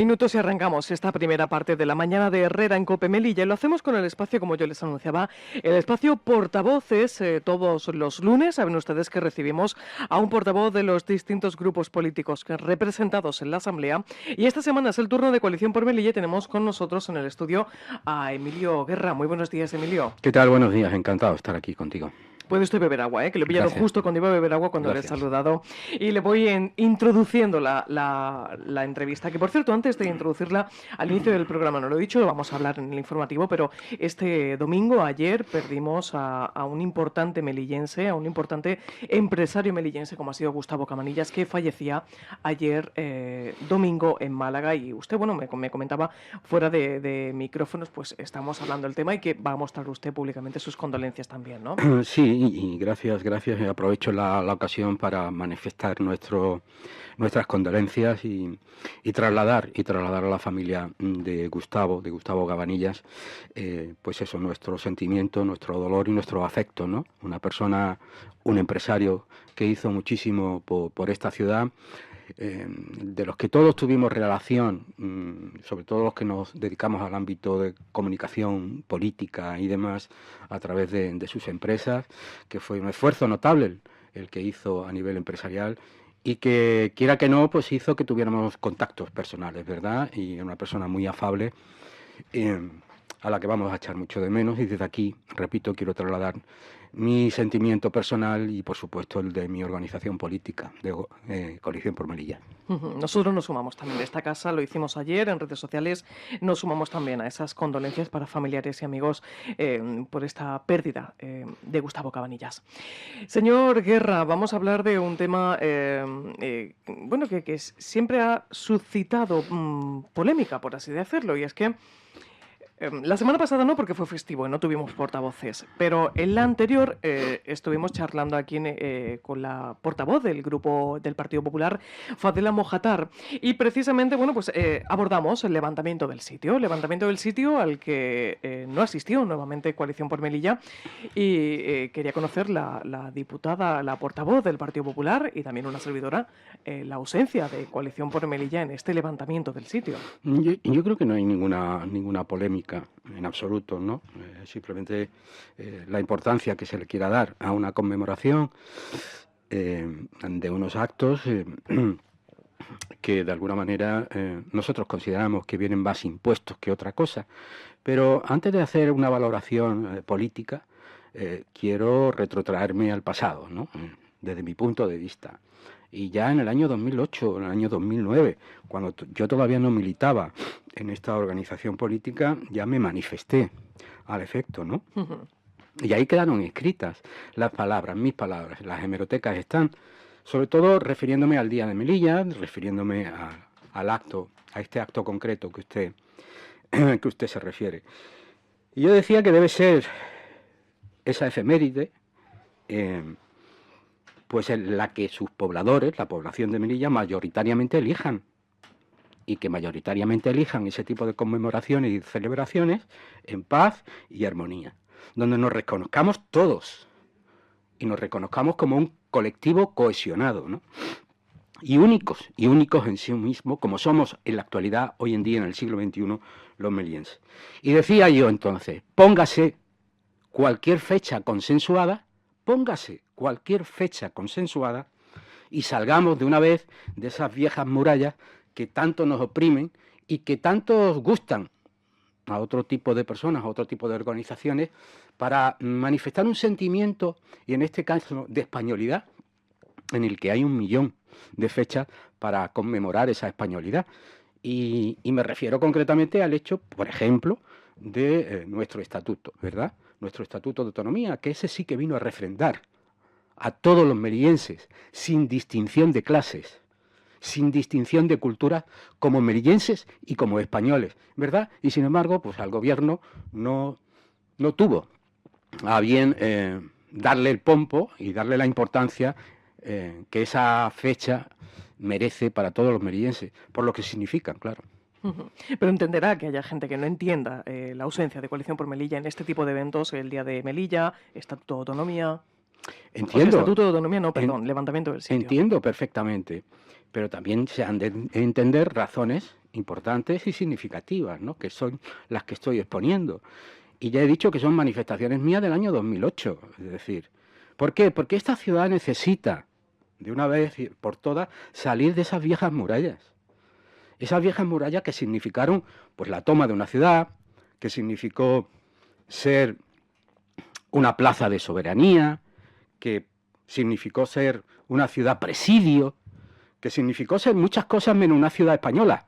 Minutos y arrancamos esta primera parte de la mañana de Herrera en COPE Melilla y lo hacemos con el espacio, como yo les anunciaba, el espacio portavoces. Todos los lunes saben ustedes que recibimos a un portavoz de los distintos grupos políticos representados en la Asamblea, y esta semana es el turno de Coalición por Melilla y tenemos con nosotros en el estudio a Emilio Guerra. Muy buenos días, Emilio. ¿Qué tal? Buenos días, encantado de estar aquí contigo. Puede usted beber agua, que lo he pillado Gracias. justo cuando iba a beber agua cuando le he saludado. Y le voy introduciendo la entrevista, que por cierto, antes de introducirla al inicio del programa, no lo he dicho, lo vamos a hablar en el informativo, pero este domingo, ayer, perdimos a un importante melillense, a un importante empresario melillense, como ha sido Gustavo Cabanillas, que fallecía ayer domingo en Málaga. Y usted, bueno, me comentaba fuera de micrófonos, pues estamos hablando del tema y que va a mostrar usted públicamente sus condolencias también, ¿no? Sí, y gracias. Aprovecho la ocasión para manifestar nuestras condolencias y trasladar a la familia de Gustavo Cabanillas, pues eso, nuestro sentimiento, nuestro dolor y nuestro afecto, ¿no? Una persona, un empresario que hizo muchísimo por esta ciudad, de los que todos tuvimos relación, sobre todo los que nos dedicamos al ámbito de comunicación política y demás, a través de sus empresas, que fue un esfuerzo notable el que hizo a nivel empresarial y que, quiera que no, pues hizo que tuviéramos contactos personales, ¿verdad? Y una persona muy afable, a la que vamos a echar mucho de menos, y desde aquí, repito, quiero trasladar mi sentimiento personal y, por supuesto, el de mi organización política, de Coalición por Melilla. Nosotros nos sumamos también de esta casa, lo hicimos ayer en redes sociales, nos sumamos también a esas condolencias para familiares y amigos por esta pérdida de Gustavo Cabanillas. Señor Guerra, vamos a hablar de un tema bueno, que siempre ha suscitado polémica, por así decirlo, y es que la semana pasada no, porque fue festivo y no tuvimos portavoces, pero en la anterior estuvimos charlando aquí con la portavoz del grupo del Partido Popular, Fadela Mojatar, y precisamente, bueno, pues abordamos el levantamiento del sitio al que no asistió nuevamente Coalición por Melilla, y quería conocer la diputada, la portavoz del Partido Popular y también una servidora, la ausencia de Coalición por Melilla en este levantamiento del sitio. Yo creo que no hay ninguna polémica en absoluto, ¿no? Simplemente la importancia que se le quiera dar a una conmemoración de unos actos que de alguna manera nosotros consideramos que vienen más impuestos que otra cosa. Pero antes de hacer una valoración política, quiero retrotraerme al pasado, ¿no? Desde mi punto de vista. Y ya en el año 2008, en el año 2009, cuando yo todavía no militaba en esta organización política, ya me manifesté al efecto, ¿no? Y ahí quedaron escritas las palabras, mis palabras. Las hemerotecas están, sobre todo refiriéndome al Día de Melilla, refiriéndome al acto, a este acto concreto que usted se refiere. Y yo decía que debe ser esa efeméride, pues en la que sus pobladores, la población de Melilla, mayoritariamente elijan, y que mayoritariamente elijan ese tipo de conmemoraciones y celebraciones en paz y armonía, donde nos reconozcamos todos y nos reconozcamos como un colectivo cohesionado, ¿no? Y únicos en sí mismos, como somos en la actualidad, hoy en día, en el siglo XXI, los melillenses. Y decía yo entonces, póngase cualquier fecha consensuada y salgamos de una vez de esas viejas murallas que tanto nos oprimen y que tanto gustan a otro tipo de personas, a otro tipo de organizaciones, para manifestar un sentimiento, y en este caso de españolidad, en el que hay 1 millón de fechas para conmemorar esa españolidad. Y me refiero concretamente al hecho, por ejemplo, de nuestro estatuto, ¿verdad? Nuestro estatuto de autonomía, que ese sí que vino a refrendar a todos los melillenses, sin distinción de clases, sin distinción de cultura, como melillenses y como españoles, ¿verdad? Y sin embargo, pues al gobierno no tuvo a bien darle el pompo y darle la importancia que esa fecha merece para todos los melillenses, por lo que significan, claro. Pero entenderá que haya gente que no entienda la ausencia de Coalición por Melilla en este tipo de eventos, el Día de Melilla, Estatuto de Autonomía. Entiendo. O sea, Estatuto de Autonomía, no, perdón, levantamiento del sitio. Entiendo perfectamente, pero también se han de entender razones importantes y significativas, ¿no? Que son las que estoy exponiendo. Y ya he dicho que son manifestaciones mías del año 2008. Es decir, ¿por qué? Porque esta ciudad necesita, de una vez por todas, salir de esas viejas murallas. Esas viejas murallas que significaron pues la toma de una ciudad, que significó ser una plaza de soberanía, que significó ser una ciudad presidio, que significó ser muchas cosas menos una ciudad española,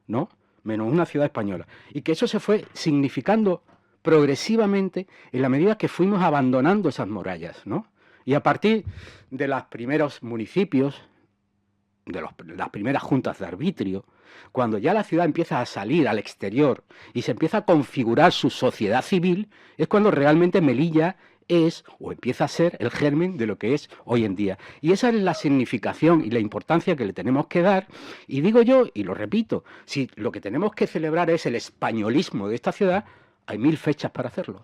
¿no? Menos una ciudad española. Y que eso se fue significando progresivamente en la medida que fuimos abandonando esas murallas, ¿no? Y a partir de los primeros municipios, de las primeras juntas de arbitrio, cuando ya la ciudad empieza a salir al exterior y se empieza a configurar su sociedad civil, es cuando realmente Melilla es o empieza a ser el germen de lo que es hoy en día. Y esa es la significación y la importancia que le tenemos que dar. Y digo yo, y lo repito, si lo que tenemos que celebrar es el españolismo de esta ciudad, hay 1000 fechas para hacerlo.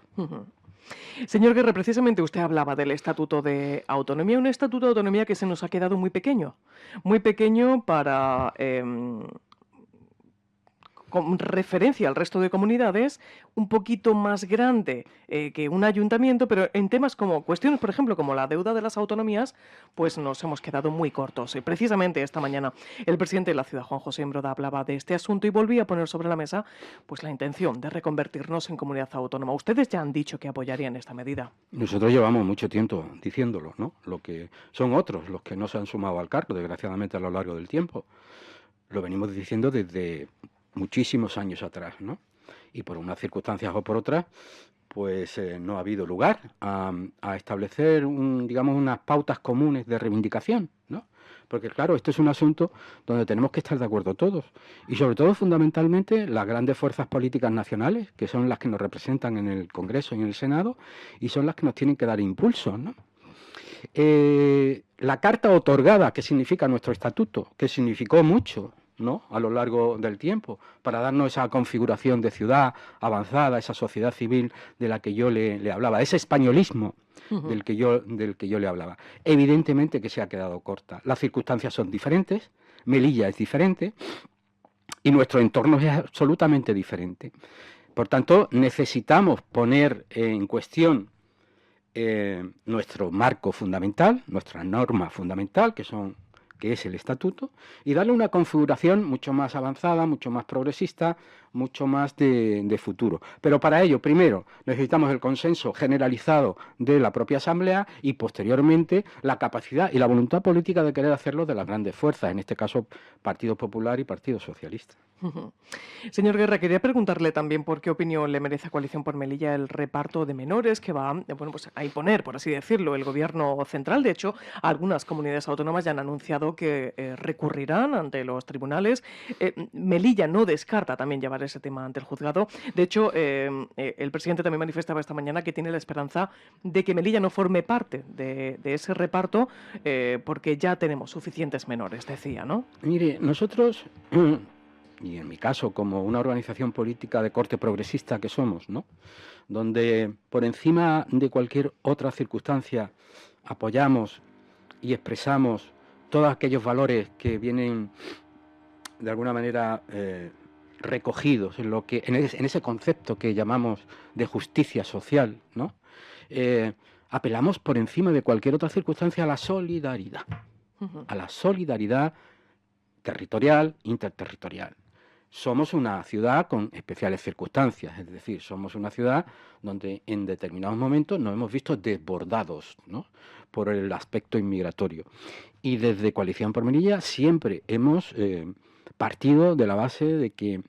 Señor Guerra, precisamente usted hablaba del Estatuto de Autonomía, un Estatuto de Autonomía que se nos ha quedado muy pequeño para con referencia al resto de comunidades, un poquito más grande que un ayuntamiento, pero en temas como cuestiones, por ejemplo, como la deuda de las autonomías, pues nos hemos quedado muy cortos. Y precisamente esta mañana el presidente de la ciudad, Juan José Embroda, hablaba de este asunto y volvía a poner sobre la mesa pues la intención de reconvertirnos en comunidad autónoma. Ustedes ya han dicho que apoyarían esta medida. Nosotros llevamos mucho tiempo diciéndolo, ¿no? Lo que son otros los que no se han sumado al cargo, desgraciadamente, a lo largo del tiempo. Lo venimos diciendo desde muchísimos años atrás, ¿no? Y por unas circunstancias o por otras, pues no ha habido lugar a establecer, digamos, unas pautas comunes de reivindicación, ¿no? Porque claro, esto es un asunto donde tenemos que estar de acuerdo todos. Y sobre todo, fundamentalmente, las grandes fuerzas políticas nacionales, que son las que nos representan en el Congreso y en el Senado, y son las que nos tienen que dar impulso, ¿no? La carta otorgada, que significa nuestro estatuto, que significó mucho, ¿no? A lo largo del tiempo, para darnos esa configuración de ciudad avanzada, esa sociedad civil de la que yo le hablaba, ese españolismo del que yo le hablaba. Evidentemente que se ha quedado corta. Las circunstancias son diferentes, Melilla es diferente y nuestro entorno es absolutamente diferente. Por tanto, necesitamos poner en cuestión nuestro marco fundamental, nuestra norma fundamental, que es el estatuto, y darle una configuración mucho más avanzada, mucho más progresista, mucho más de futuro. Pero para ello, primero, necesitamos el consenso generalizado de la propia Asamblea y, posteriormente, la capacidad y la voluntad política de querer hacerlo de las grandes fuerzas, en este caso, Partido Popular y Partido Socialista. Señor Guerra, quería preguntarle también por qué opinión le merece a Coalición por Melilla el reparto de menores que va pues a imponer, por así decirlo, el Gobierno central. De hecho, algunas comunidades autónomas ya han anunciado que recurrirán ante los tribunales. Melilla no descarta también llevar ese tema ante el juzgado. De hecho, el presidente también manifestaba esta mañana que tiene la esperanza de que Melilla no forme parte de ese reparto porque ya tenemos suficientes menores, decía, ¿no? Mire, nosotros... y en mi caso, como una organización política de corte progresista que somos, ¿no? Donde por encima de cualquier otra circunstancia apoyamos y expresamos todos aquellos valores que vienen de alguna manera recogidos en ese concepto que llamamos de justicia social, ¿no? Apelamos por encima de cualquier otra circunstancia a la solidaridad, a la solidaridad territorial, interterritorial. Somos una ciudad con especiales circunstancias, es decir, somos una ciudad donde en determinados momentos nos hemos visto desbordados, ¿no? Por el aspecto inmigratorio. Y desde Coalición por Melilla siempre hemos partido de la base de que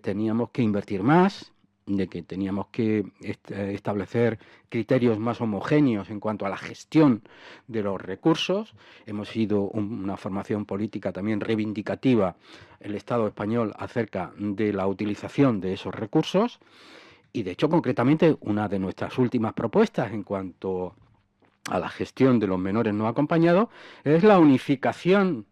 teníamos que invertir más, de que teníamos que establecer criterios más homogéneos en cuanto a la gestión de los recursos. Hemos sido una formación política también reivindicativa, el Estado español, acerca de la utilización de esos recursos. Y de hecho, concretamente, una de nuestras últimas propuestas en cuanto a la gestión de los menores no acompañados es la unificación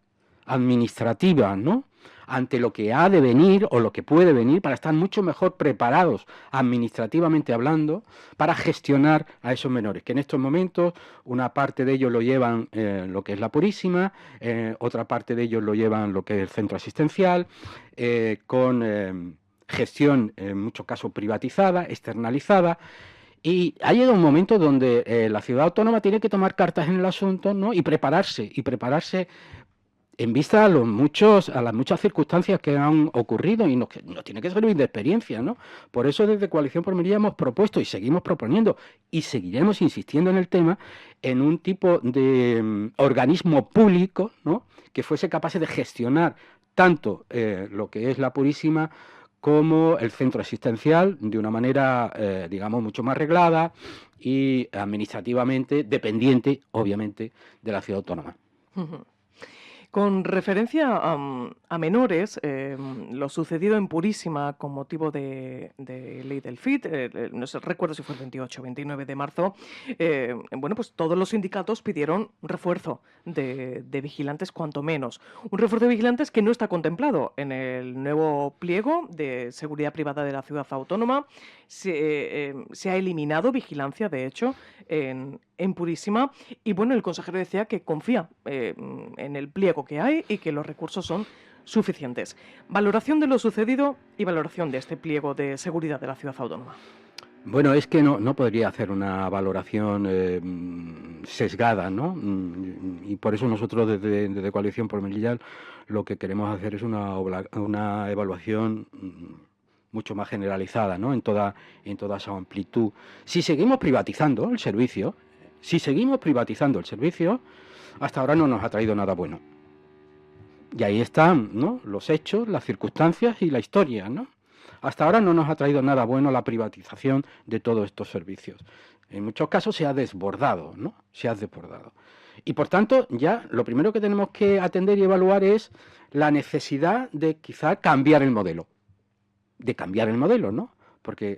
administrativa, ¿no? ante lo que ha de venir o lo que puede venir, para estar mucho mejor preparados administrativamente hablando para gestionar a esos menores, que en estos momentos una parte de ellos lo llevan lo que es la Purísima, otra parte de ellos lo llevan lo que es el centro asistencial, con gestión en muchos casos privatizada, externalizada. Y ha llegado un momento donde la ciudad autónoma tiene que tomar cartas en el asunto, ¿no? y prepararse en vista a las muchas circunstancias que han ocurrido y nos tiene que servir de experiencia, ¿no? Por eso desde Coalición por Melilla hemos propuesto y seguimos proponiendo y seguiremos insistiendo en el tema en un tipo de organismo público, ¿no? que fuese capaz de gestionar tanto lo que es la Purísima como el centro asistencial de una manera, digamos, mucho más reglada y administrativamente dependiente, obviamente, de la ciudad autónoma. Con referencia a menores, lo sucedido en Purísima con motivo de ley del FIT, no sé, recuerdo si fue el 28 o 29 de marzo, bueno, pues todos los sindicatos pidieron un refuerzo de vigilantes cuanto menos. Un refuerzo de vigilantes que no está contemplado en el nuevo pliego de seguridad privada de la ciudad autónoma. Se ha eliminado vigilancia, de hecho, en Purísima. Y bueno, el consejero decía que confía en el pliego que hay y que los recursos son suficientes. Valoración de lo sucedido y valoración de este pliego de seguridad de la ciudad autónoma. Bueno, es que no podría hacer una valoración sesgada, ¿no? Y por eso nosotros desde Coalición por Melilla lo que queremos hacer es una evaluación mucho más generalizada, ¿no? en toda su amplitud. Si seguimos privatizando el servicio, hasta ahora no nos ha traído nada bueno. Y ahí están, ¿no? los hechos, las circunstancias y la historia, ¿no? Hasta ahora no nos ha traído nada bueno la privatización de todos estos servicios. En muchos casos se ha desbordado, ¿no? Y por tanto, ya lo primero que tenemos que atender y evaluar es la necesidad de quizá cambiar el modelo. ¿No? Porque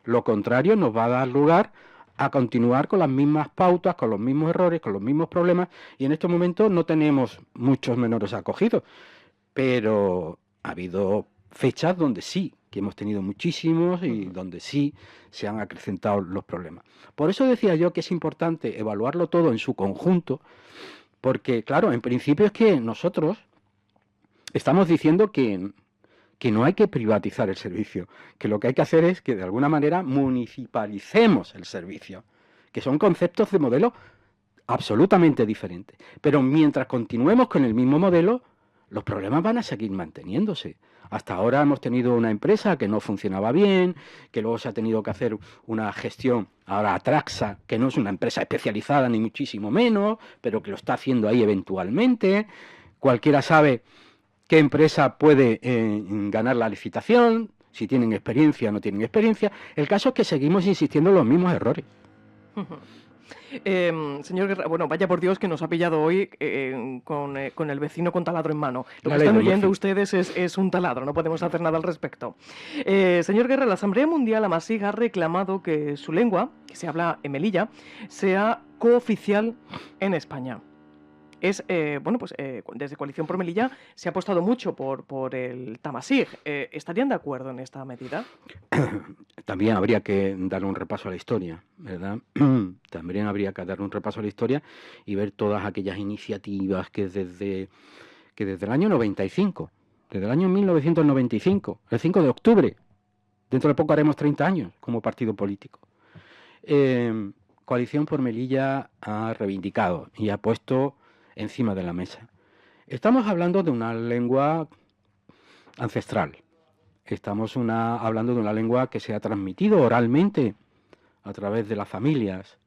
lo contrario nos va a dar lugar a continuar con las mismas pautas, con los mismos errores, con los mismos problemas, y en estos momentos no tenemos muchos menores acogidos, pero ha habido fechas donde sí, que hemos tenido muchísimos y donde sí se han acrecentado los problemas. Por eso decía yo que es importante evaluarlo todo en su conjunto, porque claro, en principio es que nosotros estamos diciendo que no hay que privatizar el servicio, que lo que hay que hacer es que de alguna manera municipalicemos el servicio, que son conceptos de modelo absolutamente diferentes. Pero mientras continuemos con el mismo modelo, los problemas van a seguir manteniéndose. Hasta ahora hemos tenido una empresa que no funcionaba bien, que luego se ha tenido que hacer una gestión, ahora Atraxa, que no es una empresa especializada ni muchísimo menos, pero que lo está haciendo ahí eventualmente. Cualquiera sabe qué empresa puede ganar la licitación, si tienen experiencia o no tienen experiencia. El caso es que seguimos insistiendo en los mismos errores. Señor Guerra, bueno, vaya por Dios que nos ha pillado hoy con el vecino con taladro en mano. Lo que están oyendo ustedes es un taladro, no podemos hacer nada al respecto. Señor Guerra, la Asamblea Mundial Amasig ha reclamado que su lengua, que se habla en Melilla, sea cooficial en España. Bueno, pues desde Coalición por Melilla se ha apostado mucho por el Tamasig. ¿Estarían de acuerdo en esta medida? También habría que darle un repaso a la historia, ¿verdad? También habría que darle un repaso a la historia y ver todas aquellas iniciativas que desde el año 95, desde el año 1995, el 5 de octubre, dentro de poco haremos 30 años como partido político. Coalición por Melilla ha reivindicado y ha puesto encima de la mesa. Estamos hablando de una lengua ancestral. Estamos hablando de una lengua que se ha transmitido oralmente a través de las familias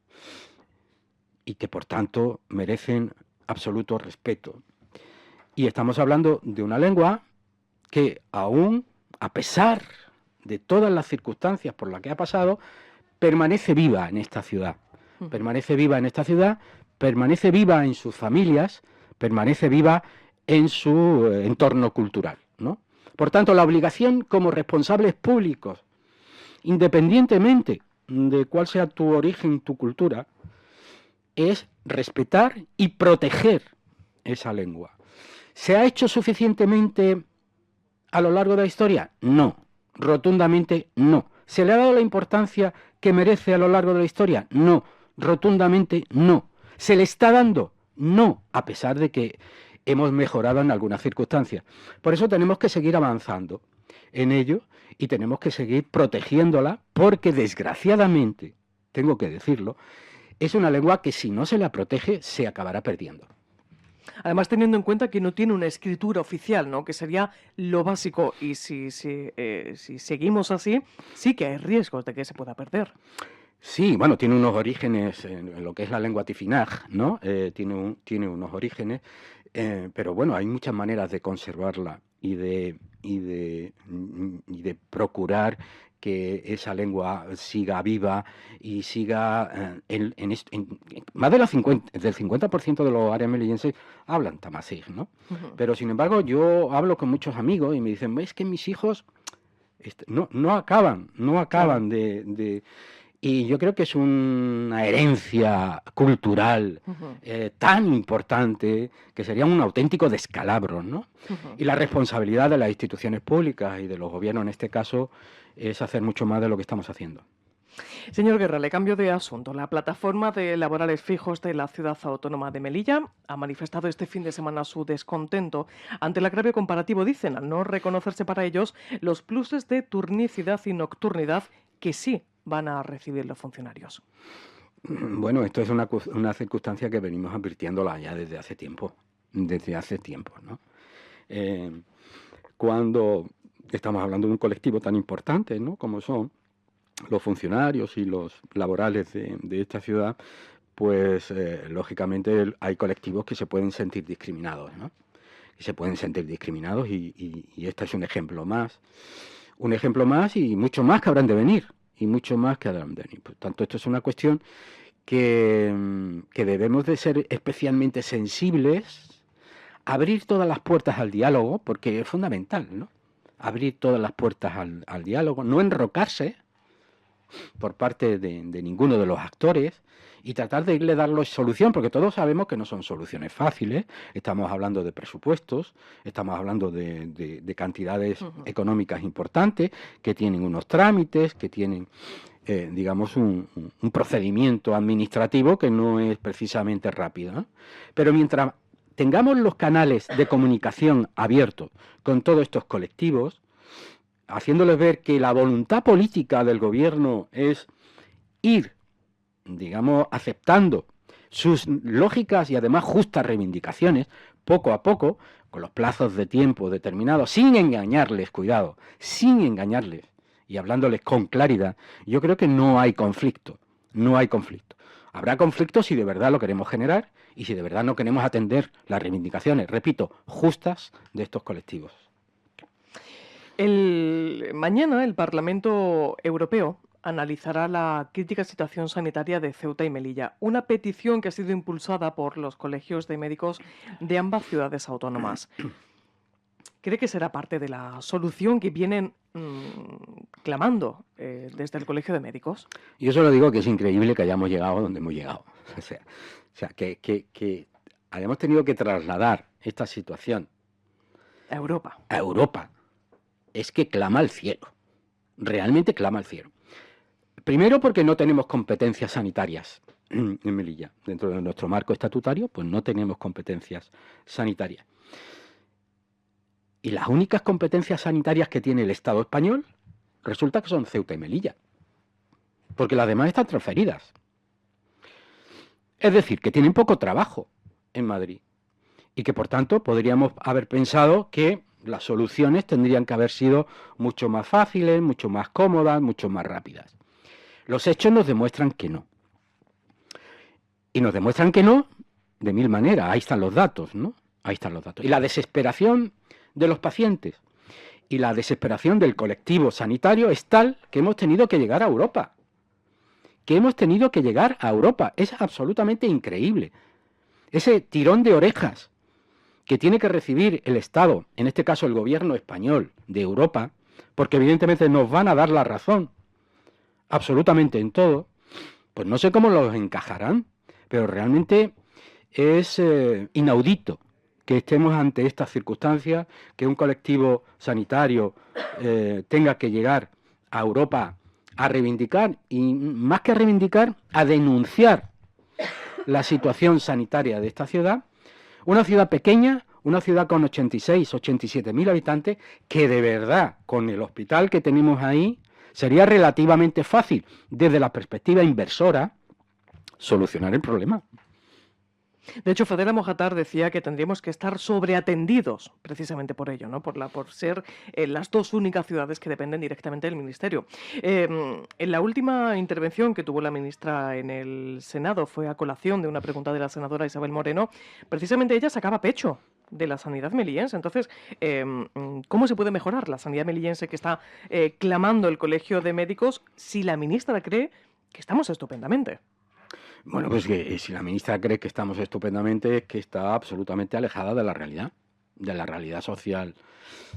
y que por tanto merecen absoluto respeto. Y estamos hablando de una lengua que aún, a pesar de todas las circunstancias por las que ha pasado, permanece viva en esta ciudad. Permanece viva en sus familias, permanece viva en su entorno cultural, ¿no? Por tanto, la obligación como responsables públicos, independientemente de cuál sea tu origen, tu cultura, es respetar y proteger esa lengua. ¿Se ha hecho suficientemente a lo largo de la historia? No, rotundamente no. ¿Se le ha dado la importancia que merece a lo largo de la historia? No, rotundamente no. ¿Se le está dando? No, a pesar de que hemos mejorado en algunas circunstancias. Por eso tenemos que seguir avanzando en ello y tenemos que seguir protegiéndola, porque desgraciadamente, tengo que decirlo, es una lengua que si no se la protege se acabará perdiendo. Además, teniendo en cuenta que no tiene una escritura oficial, ¿no? Que sería lo básico, y si seguimos así, sí que hay riesgos de que se pueda perder. Sí, bueno, tiene unos orígenes en lo que es la lengua tifinag, ¿no? Tiene unos orígenes, pero bueno, hay muchas maneras de conservarla y de procurar que esa lengua siga viva y siga más del 50% de los áreas melillenses hablan tamasig, ¿no? Pero sin embargo, yo hablo con muchos amigos y me dicen, es que mis hijos no acaban Claro. de. Y yo creo que es una herencia cultural Ujú, tan importante que sería un auténtico descalabro, ¿no? ujú. Y la responsabilidad de las instituciones públicas y de los gobiernos en este caso es hacer mucho más de lo que estamos haciendo. Señor Guerra, le cambio de asunto. La plataforma de laborales fijos de la ciudad autónoma de Melilla ha manifestado este fin de semana su descontento ante el agravio comparativo, dicen, al no reconocerse para ellos los pluses de turnicidad y nocturnidad que sí van a recibir los funcionarios. Bueno, esto es una circunstancia que venimos advirtiéndola ya desde hace tiempo, ¿no? Eh, cuando estamos hablando de un colectivo tan importante, ¿no? Como son los funcionarios y los laborales de esta ciudad, pues lógicamente hay colectivos que se pueden sentir discriminados, ¿no? Y se pueden sentir discriminados y este es un ejemplo más. Un ejemplo más y mucho más que habrán de venir. Y mucho más que habrán de venir. Por tanto, esto es una cuestión que debemos de ser especialmente sensibles, abrir todas las puertas al diálogo, porque es fundamental, ¿no? Abrir todas las puertas al diálogo, no enrocarse por parte de ninguno de los actores y tratar de irle darles solución, porque todos sabemos que no son soluciones fáciles. Estamos hablando de presupuestos, estamos hablando de cantidades Ujú. económicas importantes, que tienen unos trámites, que tienen, digamos, un procedimiento administrativo que no es precisamente rápido, ¿no? Pero mientras tengamos los canales de comunicación abiertos con todos estos colectivos, haciéndoles ver que la voluntad política del gobierno es ir, digamos, aceptando sus lógicas y además justas reivindicaciones, poco a poco, con los plazos de tiempo determinados, sin engañarles, cuidado, sin engañarles y hablándoles con claridad, yo creo que no hay conflicto, no hay conflicto. Habrá conflicto si de verdad lo queremos generar y si de verdad no queremos atender las reivindicaciones, repito, justas de estos colectivos. Mañana el Parlamento Europeo analizará la crítica situación sanitaria de Ceuta y Melilla, una petición que ha sido impulsada por los colegios de médicos de ambas ciudades autónomas. ¿Cree que será parte de la solución que vienen clamando desde el Colegio de Médicos? Yo solo digo que es increíble que hayamos llegado donde hemos llegado. Que hayamos tenido que trasladar esta situación A Europa. a Europa. Es que clama al cielo. Realmente clama al cielo. Primero porque no tenemos competencias sanitarias en Melilla. Dentro de nuestro marco estatutario, pues no tenemos competencias sanitarias. Y las únicas competencias sanitarias que tiene el Estado español resulta que son Ceuta y Melilla. Porque las demás están transferidas. Es decir, que tienen poco trabajo en Madrid. Y que por tanto podríamos haber pensado que las soluciones tendrían que haber sido mucho más fáciles, mucho más cómodas, mucho más rápidas. Los hechos nos demuestran que no. Y nos demuestran que no de mil maneras. Ahí están los datos, ¿no? Ahí están los datos. Y la desesperación de los pacientes y la desesperación del colectivo sanitario es tal que hemos tenido que llegar a Europa. Es absolutamente increíble. Ese tirón de orejas que tiene que recibir el Estado, en este caso el gobierno español de Europa, porque evidentemente nos van a dar la razón absolutamente en todo, pues no sé cómo los encajarán, pero realmente es inaudito que estemos ante estas circunstancias, que un colectivo sanitario tenga que llegar a Europa a reivindicar, y más que a reivindicar, a denunciar la situación sanitaria de esta ciudad, una ciudad pequeña, una ciudad con 86, 87.000 habitantes, que de verdad, con el hospital que tenemos ahí, sería relativamente fácil, desde la perspectiva inversora, solucionar el problema. De hecho, Fadela Mojatar decía que tendríamos que estar sobreatendidos precisamente por ello, ¿no? Por ser las dos únicas ciudades que dependen directamente del Ministerio. En la última intervención que tuvo la ministra en el Senado, fue a colación de una pregunta de la senadora Isabel Moreno, precisamente ella sacaba pecho de la sanidad melillense. Entonces, ¿cómo se puede mejorar la sanidad melillense que está clamando el Colegio de Médicos si la ministra cree que estamos estupendamente? Bueno, pues que si la ministra cree que estamos estupendamente, es que está absolutamente alejada de la realidad social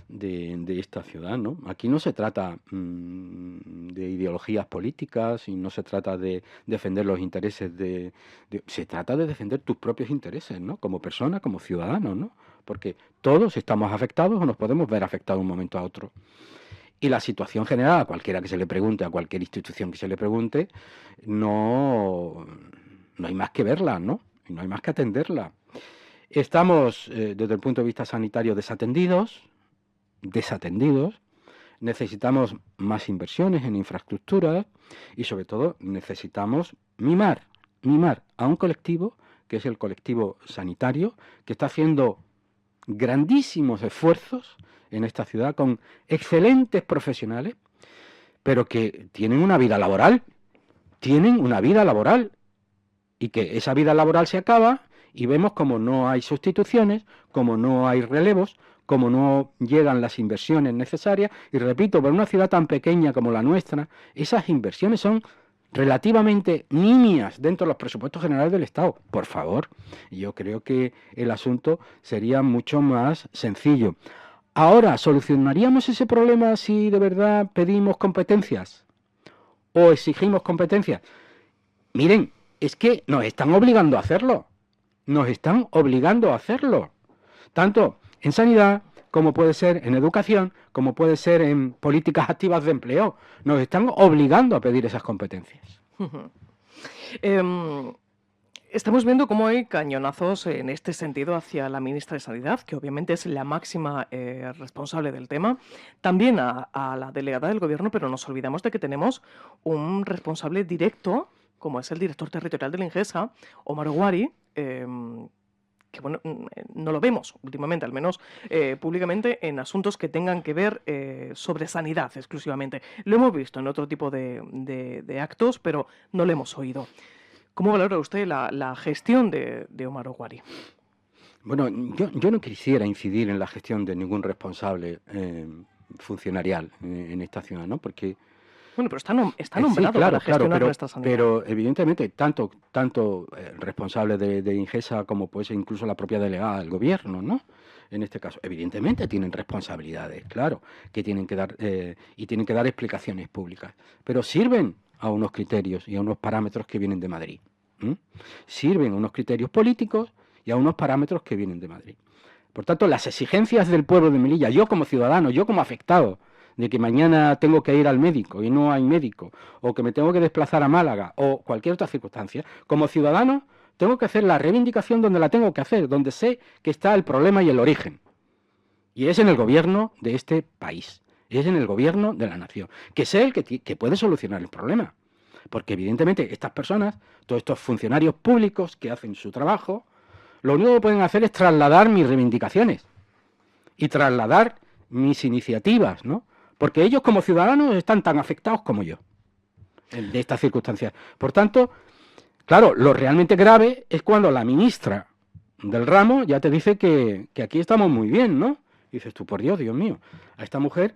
de esta ciudad, ¿no? Aquí no se trata de ideologías políticas y no se trata de defender los intereses se trata de defender tus propios intereses, ¿no? Como persona, como ciudadano, ¿no? Porque todos estamos afectados o nos podemos ver afectados de un momento a otro. Y la situación general, a cualquiera que se le pregunte, a cualquier institución que se le pregunte, no hay más que verla, ¿no? No hay más que atenderla. Estamos, desde el punto de vista sanitario, desatendidos. Necesitamos más inversiones en infraestructuras y, sobre todo, necesitamos mimar a un colectivo, que es el colectivo sanitario, que está haciendo grandísimos esfuerzos en esta ciudad con excelentes profesionales, pero que tienen una vida laboral, y que esa vida laboral se acaba y vemos como no hay sustituciones, como no hay relevos, como no llegan las inversiones necesarias. Y repito, para una ciudad tan pequeña como la nuestra, esas inversiones son relativamente nimias dentro de los presupuestos generales del Estado. Por favor, yo creo que el asunto sería mucho más sencillo. Ahora, ¿solucionaríamos ese problema si de verdad pedimos competencias o exigimos competencias? Miren, es que nos están obligando a hacerlo. Tanto en sanidad, como puede ser en educación, como puede ser en políticas activas de empleo. Nos están obligando a pedir esas competencias. Estamos viendo cómo hay cañonazos en este sentido hacia la ministra de Sanidad, que obviamente es la máxima responsable del tema, también a la delegada del Gobierno, pero nos olvidamos de que tenemos un responsable directo, como es el director territorial de la Ingesa, Omar Guari, que bueno, no lo vemos últimamente, al menos públicamente, en asuntos que tengan que ver sobre sanidad exclusivamente. Lo hemos visto en otro tipo de actos, pero no lo hemos oído. ¿Cómo valora usted la gestión de Omar Guari? Bueno, yo no quisiera incidir en la gestión de ningún responsable funcionarial en esta ciudad, ¿no? Porque bueno, pero está nombrado para gestionar nuestra sanidad. Pero evidentemente, tanto el responsable de Ingesa como puede ser incluso la propia delegada del Gobierno, ¿no? En este caso, evidentemente tienen responsabilidades, claro, que tienen que dar y tienen que dar explicaciones públicas, pero sirven a unos criterios y a unos parámetros que vienen de Madrid. Sirven a unos criterios políticos y a unos parámetros que vienen de Madrid. Por tanto, las exigencias del pueblo de Melilla, yo como ciudadano, yo como afectado, de que mañana tengo que ir al médico y no hay médico, o que me tengo que desplazar a Málaga, o cualquier otra circunstancia, como ciudadano tengo que hacer la reivindicación donde la tengo que hacer, donde sé que está el problema y el origen. Y es en el gobierno de este país, es en el gobierno de la nación, que es el que puede solucionar el problema. Porque evidentemente estas personas, todos estos funcionarios públicos que hacen su trabajo, lo único que pueden hacer es trasladar mis reivindicaciones y trasladar mis iniciativas, ¿no? Porque ellos como ciudadanos están tan afectados como yo de estas circunstancias. Por tanto, claro, lo realmente grave es cuando la ministra del ramo ya te dice que aquí estamos muy bien, ¿no? Y dices tú, por Dios, Dios mío, a esta mujer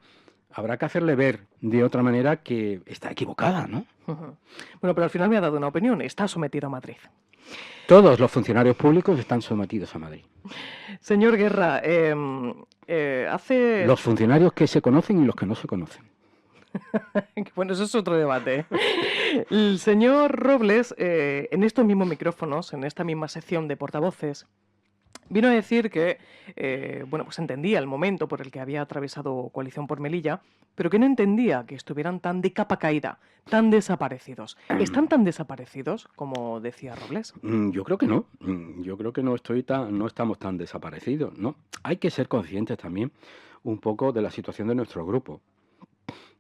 habrá que hacerle ver de otra manera que está equivocada, ¿no? Bueno, pero al final me ha dado una opinión, está sometido a Madrid. Todos los funcionarios públicos están sometidos a Madrid. Señor Guerra, Los funcionarios que se conocen y los que no se conocen. Bueno, eso es otro debate. El señor Robles, en estos mismos micrófonos, en esta misma sección de portavoces, Vino a decir que, bueno, pues entendía el momento por el que había atravesado Coalición por Melilla, pero que no entendía que estuvieran tan de capa caída, tan desaparecidos. ¿Están tan desaparecidos como decía Robles? Yo creo que no. Yo creo que no estamos tan desaparecidos, ¿no? Hay que ser conscientes también un poco de la situación de nuestro grupo,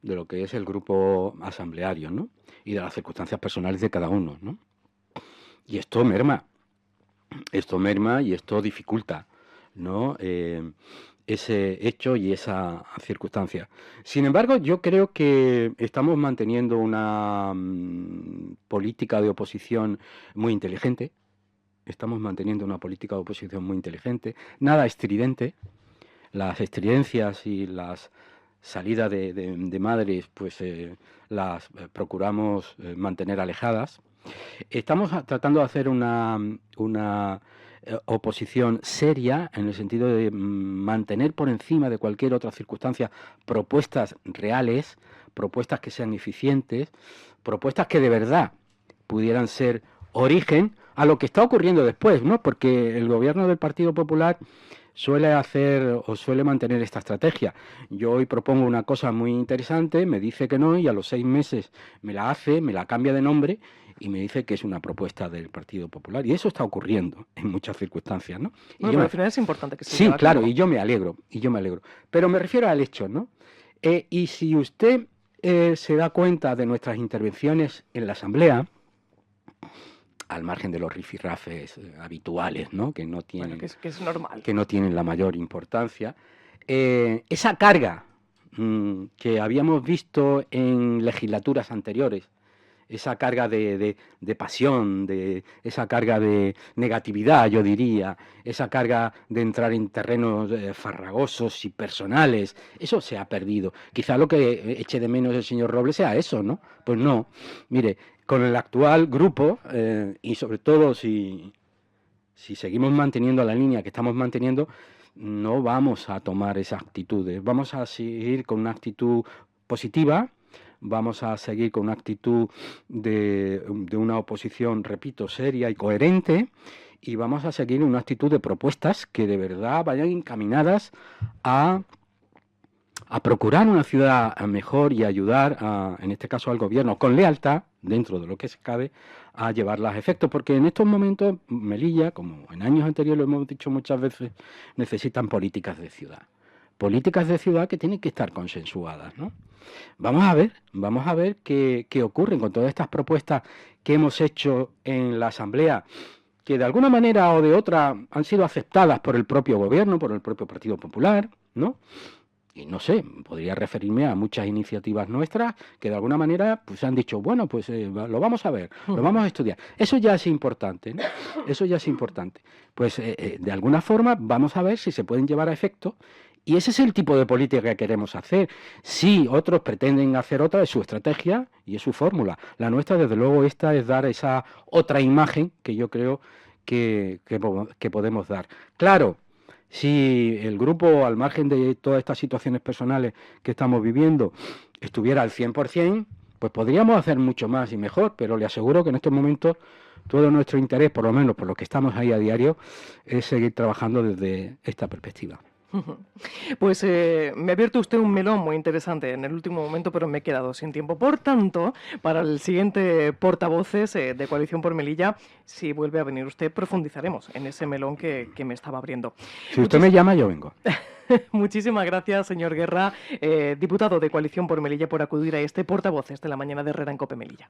de lo que es el grupo asambleario, ¿no? Y de las circunstancias personales de cada uno, ¿no? Y esto merma y esto dificulta, ¿no? Ese hecho y esa circunstancia. Sin embargo, yo creo que estamos manteniendo una política de oposición muy inteligente. Estamos manteniendo una política de oposición muy inteligente, nada estridente. Las estridencias y las salidas de madres, pues las procuramos mantener alejadas. Estamos tratando de hacer una oposición seria en el sentido de mantener por encima de cualquier otra circunstancia propuestas reales, propuestas que sean eficientes, propuestas que de verdad pudieran ser origen a lo que está ocurriendo después, ¿no? Porque el gobierno del Partido Popular suele hacer o suele mantener esta estrategia. Yo hoy propongo una cosa muy interesante, me dice que no y a los 6 meses me la hace, me la cambia de nombre y me dice que es una propuesta del Partido Popular. Y eso está ocurriendo en muchas circunstancias, ¿no? Bueno, pero al final es importante que se Sí, lleve a claro, cabo. y yo me alegro. Pero me refiero al hecho, ¿no? Y si usted se da cuenta de nuestras intervenciones en la Asamblea, al margen de los rifirrafes habituales, ¿no? Que no tienen, Bueno, que es normal. que no tienen la mayor importancia, esa carga que habíamos visto en legislaturas anteriores, esa carga de pasión, esa carga de negatividad, yo diría, esa carga de entrar en terrenos farragosos y personales, eso se ha perdido. Quizá lo que eche de menos el señor Robles sea eso, ¿no? Pues no. Mire, con el actual grupo, y sobre todo si seguimos manteniendo la línea que estamos manteniendo, no vamos a tomar esas actitudes. Vamos a seguir con una actitud positiva, vamos a seguir con una actitud de una oposición, repito, seria y coherente, y vamos a seguir una actitud de propuestas que de verdad vayan encaminadas a procurar una ciudad mejor y ayudar, en este caso al gobierno, con lealtad, dentro de lo que se cabe, a llevarlas a efecto. Porque en estos momentos, Melilla, como en años anteriores lo hemos dicho muchas veces, necesitan políticas de ciudad. Políticas de ciudad que tienen que estar consensuadas, ¿no? Vamos a ver qué ocurre con todas estas propuestas que hemos hecho en la Asamblea, que de alguna manera o de otra han sido aceptadas por el propio gobierno, por el propio Partido Popular, ¿no? Y no sé, podría referirme a muchas iniciativas nuestras que de alguna manera pues han dicho, bueno, pues lo vamos a ver, lo vamos a estudiar. Eso ya es importante, ¿no? Eso ya es importante. Pues de alguna forma vamos a ver si se pueden llevar a efecto. Y ese es el tipo de política que queremos hacer. Si otros pretenden hacer otra, es su estrategia y es su fórmula. La nuestra, desde luego, esta es dar esa otra imagen que yo creo que podemos dar. Claro, si el grupo, al margen de todas estas situaciones personales que estamos viviendo, estuviera al 100%, pues podríamos hacer mucho más y mejor, pero le aseguro que en estos momentos todo nuestro interés, por lo menos por lo que estamos ahí a diario, es seguir trabajando desde esta perspectiva. Pues me ha abierto usted un melón muy interesante en el último momento, pero me he quedado sin tiempo. Por tanto, para el siguiente portavoces de Coalición por Melilla, si vuelve a venir usted, profundizaremos en ese melón que me estaba abriendo. Si usted me llama, yo vengo. Muchísimas gracias, señor Guerra, diputado de Coalición por Melilla, por acudir a este portavoces de la mañana de Herrera en COPE Melilla.